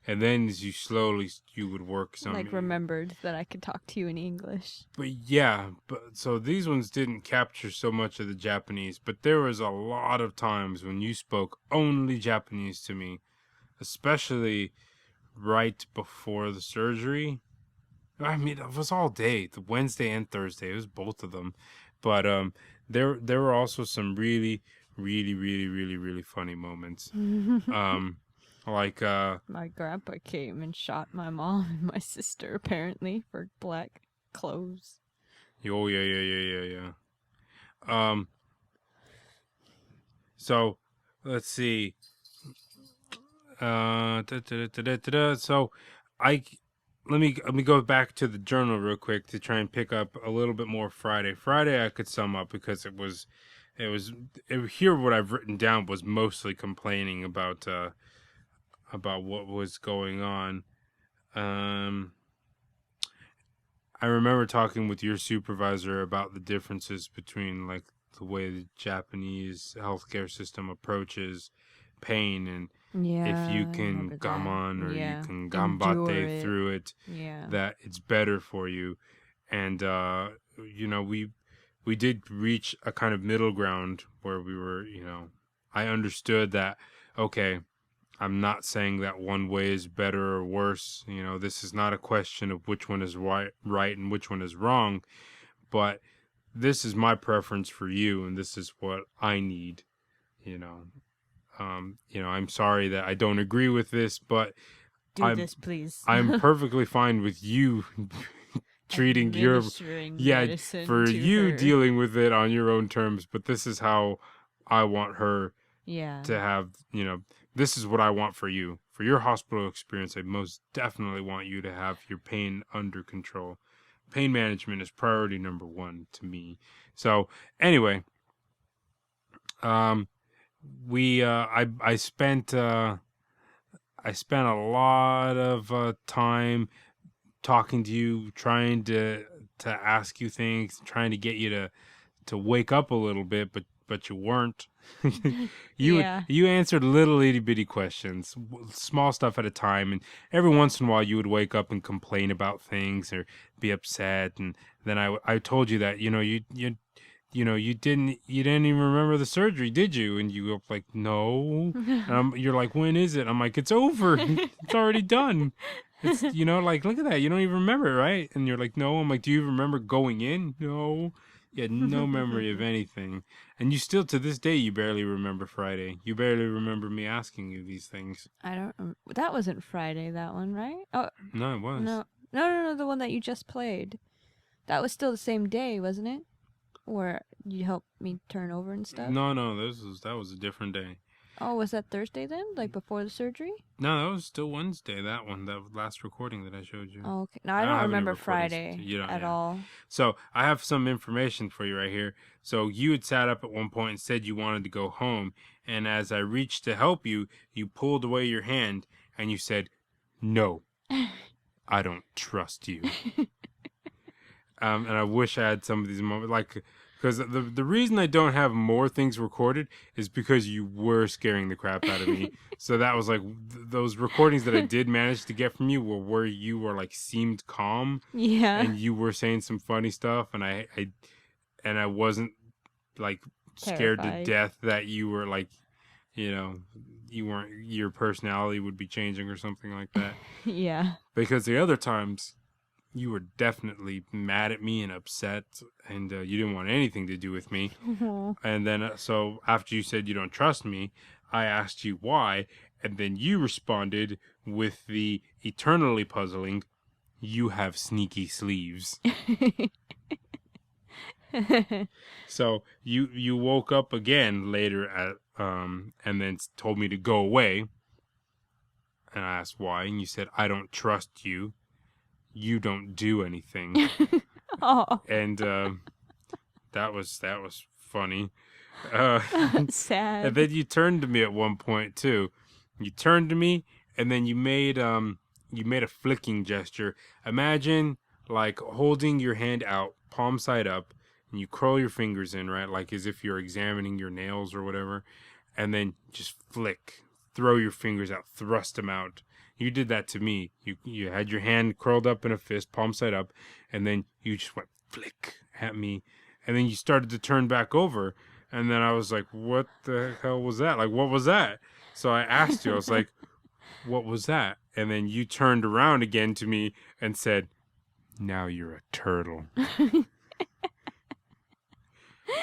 and then as you would work some. Like remembered that I could talk to you in English. But yeah, so these ones didn't capture so much of the Japanese, but there was a lot of times when you spoke only Japanese to me, especially right before the surgery. I mean, it was all day, the Wednesday and Thursday. It was both of them. But there were also some really, really, really, really, really funny moments. Like my grandpa came and shot my mom and my sister apparently for black clothes. Oh yeah. So let's see. So let me go back to the journal real quick to try and pick up a little bit more Friday. Friday I could sum up because it was here what I've written down was mostly complaining about what was going on. I remember talking with your supervisor about the differences between like the way the Japanese healthcare system approaches pain and if you can gaman or you can gambate through it, that it's better for you. And we did reach a kind of middle ground where we were, I understood that, okay, I'm not saying that one way is better or worse. This is not a question of which one is right and which one is wrong, but this is my preference for you and this is what I need, I'm sorry that I don't agree with this, but Do this, please. I'm perfectly fine with you treating your Administering yeah medicine for to you her. dealing with it on your own terms. But this is how I want her Yeah. to have. This is what I want for you. For your hospital experience, I most definitely want you to have your pain under control. Pain management is priority number 1 to me. So anyway, I spent a lot of time talking to you, trying to ask you things, trying to get you to wake up a little bit, but you weren't. Yeah. You answered little itty bitty questions, small stuff at a time, and every once in a while you would wake up and complain about things or be upset, and then I told you that you didn't even remember the surgery, did you? And you were like, no. You're like, when is it? I'm like, it's over. It's already done. It's like, look at that. You don't even remember it, right? And you're like, no. I'm like, do you remember going in? No. You had no memory of anything. And you still, to this day, you barely remember Friday. You barely remember me asking you these things. I don't. That wasn't Friday. That one, right? Oh No, it was. no. The one that you just played. That was still the same day, wasn't it? Where you helped me turn over and stuff. No, that was a different day. Oh, was that Thursday then? Like before the surgery? No, that was still Wednesday. That one, that last recording that I showed you. Oh, okay. No, I don't don't have any remember recordings. Friday You don't, at yeah. all. So I have some information for you right here. So you had sat up at one point and said you wanted to go home, and as I reached to help you, you pulled away your hand and you said, "No, I don't trust you." And I wish I had some of these moments, like, because the reason I don't have more things recorded is because you were scaring the crap out of me. So that was like those recordings that I did manage to get from you were where you were like seemed calm, Yeah. and you were saying some funny stuff, and I wasn't like scared Terrified. to death that you were like, your personality would be changing or something like that. Yeah. Because the other times, you were definitely mad at me and upset, and you didn't want anything to do with me. And then, so after you said you don't trust me, I asked you why, and then you responded with the eternally puzzling, "You have sneaky sleeves." So you woke up again later and then told me to go away, and I asked why, and you said, "I don't trust you. You don't do anything." Oh. And that was funny. Sad. And then you turned to me at one point too. You turned to me, and then you made a flicking gesture. Imagine like holding your hand out, palm side up, and you curl your fingers in, right, like as if you're examining your nails or whatever, and then just flick, throw your fingers out, thrust them out. You did that to me. You had your hand curled up in a fist, palm side up, and then you just went flick at me, and then you started to turn back over, and then I was like, what the hell was that? Like, what was that? So I asked you, I was like, what was that? And then you turned around again to me and said, "Now you're a turtle."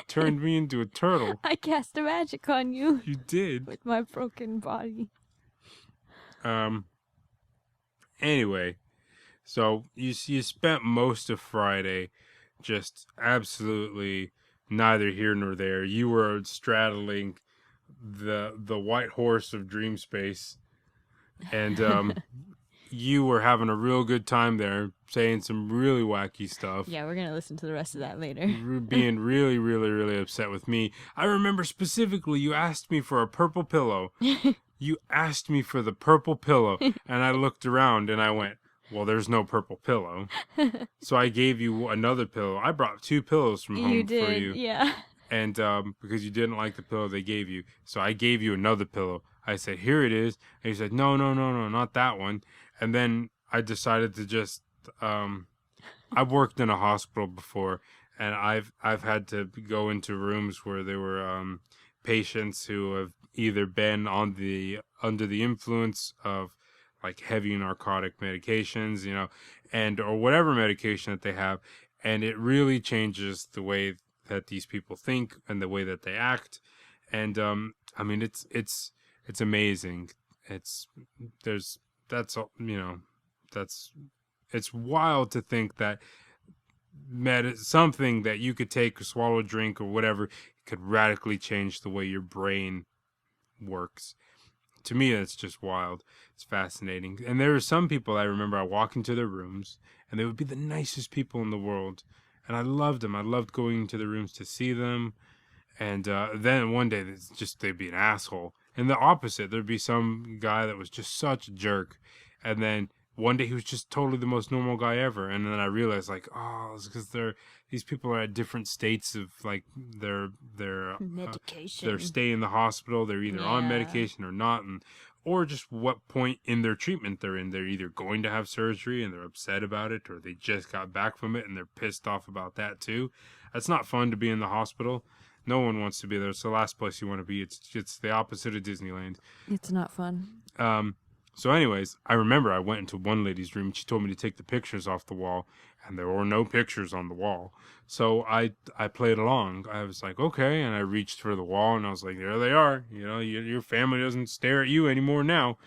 Turned me into a turtle. I cast a magic on you. You did. With my broken body. Anyway, so you spent most of Friday just absolutely neither here nor there. You were straddling the white horse of dream space, and you were having a real good time there, saying some really wacky stuff. Yeah, we're gonna listen to the rest of that later. Being really, really, really upset with me. I remember specifically you asked me for a purple pillow. You asked me for the purple pillow, and I looked around and I went, well, there's no purple pillow. So I gave you another pillow. I brought 2 pillows from home for you. Yeah. And because you didn't like the pillow they gave you. So I gave you another pillow. I said, here it is. And you said, no, not that one. And then I decided to just, I've worked in a hospital before, and I've had to go into rooms where there were patients who have either been under the influence of like heavy narcotic medications, and or whatever medication that they have, and it really changes the way that these people think and the way that they act. And I mean, it's amazing. There's that's it's wild to think that something that you could take or swallow, drink, or whatever could radically change the way your brain works. To me, that's just wild. It's fascinating. And there are some people I remember, I walk into their rooms, and they would be the nicest people in the world. And I loved them. I loved going into the rooms to see them. And then one day, they'd be an asshole. And the opposite, there'd be some guy that was just such a jerk. And then one day he was just totally the most normal guy ever. And then I realized, like, oh, it's because these people are at different states of, like, their medication. Their stay in the hospital. They're either on medication or not, or just what point in their treatment they're in. They're either going to have surgery and they're upset about it, or they just got back from it and they're pissed off about that too. That's not fun to be in the hospital. No one wants to be there. It's the last place you want to be. It's the opposite of Disneyland. It's not fun. So anyways, I remember I went into one lady's room. She told me to take the pictures off the wall, and there were no pictures on the wall. So I played along. I was like, okay, and I reached for the wall, and I was like, there they are. You know, your family doesn't stare at you anymore now.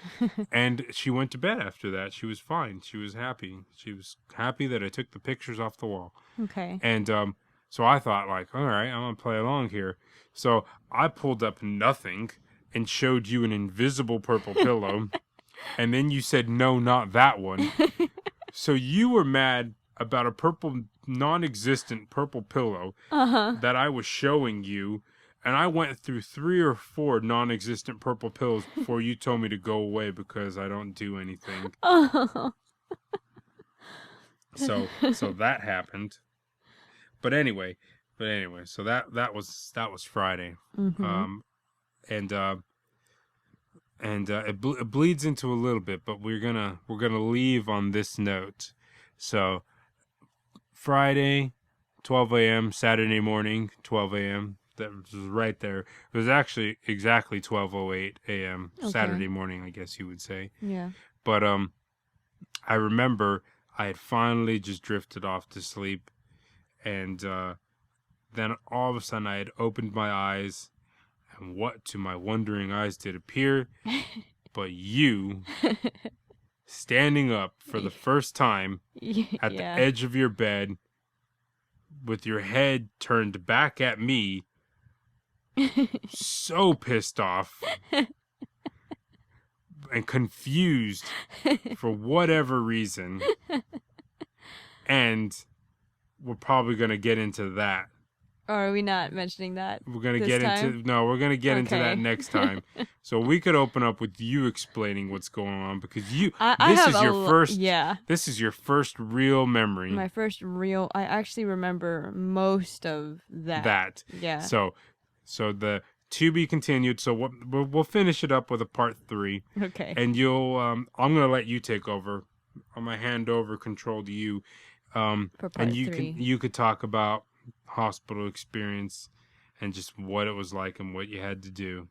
And she went to bed after that. She was fine. She was happy. She was happy that I took the pictures off the wall. Okay. And so I thought, like, all right, I'm going to play along here. So I pulled up nothing and showed you an invisible purple pillow. And then you said, no, not that one. So you were mad about a non-existent purple pillow that I was showing you. And I went through 3 or 4 non-existent purple pillows before you told me to go away because I don't do anything. So that happened. But anyway, so that was Friday. Mm-hmm. And it bleeds into a little bit, but we're gonna leave on this note. So Friday, 12 a.m. Saturday morning, 12 a.m. That was right there. It was actually exactly 12:08 a.m. Saturday morning, I guess you would say. Yeah. But I remember I had finally just drifted off to sleep, and then all of a sudden I had opened my eyes. And what to my wondering eyes did appear but you standing up for the first time at the edge of your bed with your head turned back at me, so pissed off and confused for whatever reason. And we're probably going to get into that. Or are we not mentioning that? We're gonna get into into that next time. So we could open up with you explaining what's going on because this is your first real memory. My first real. I actually remember most of that. Yeah. So the to be continued. So we'll finish it up with a part 3. Okay. And you'll I'm gonna let you take over. I'm gonna hand over control to you. For part and 3. you could talk about hospital experience and just what it was like and what you had to do.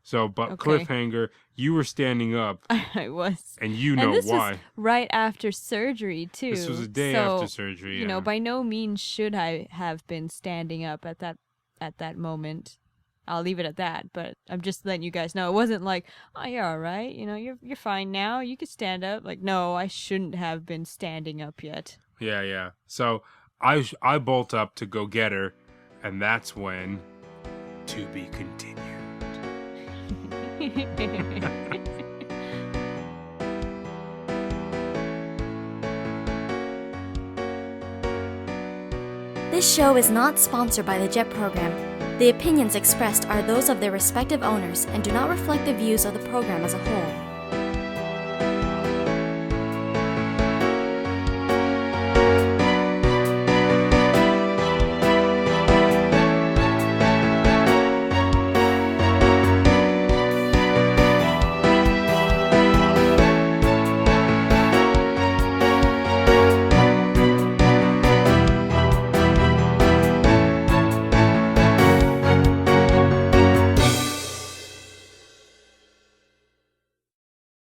So, but cliffhanger, you were standing up. I was. And you know this why. Was right after surgery, too. This was a day after surgery, You know, by no means should I have been standing up at that moment. I'll leave it at that, but I'm just letting you guys know. It wasn't like, oh, you're all right. You know, you're fine now. You can stand up. Like, no, I shouldn't have been standing up yet. Yeah. So I bolt up to go get her, and that's when to be continued. This show is not sponsored by the JET program. The opinions expressed are those of their respective owners and do not reflect the views of the program as a whole.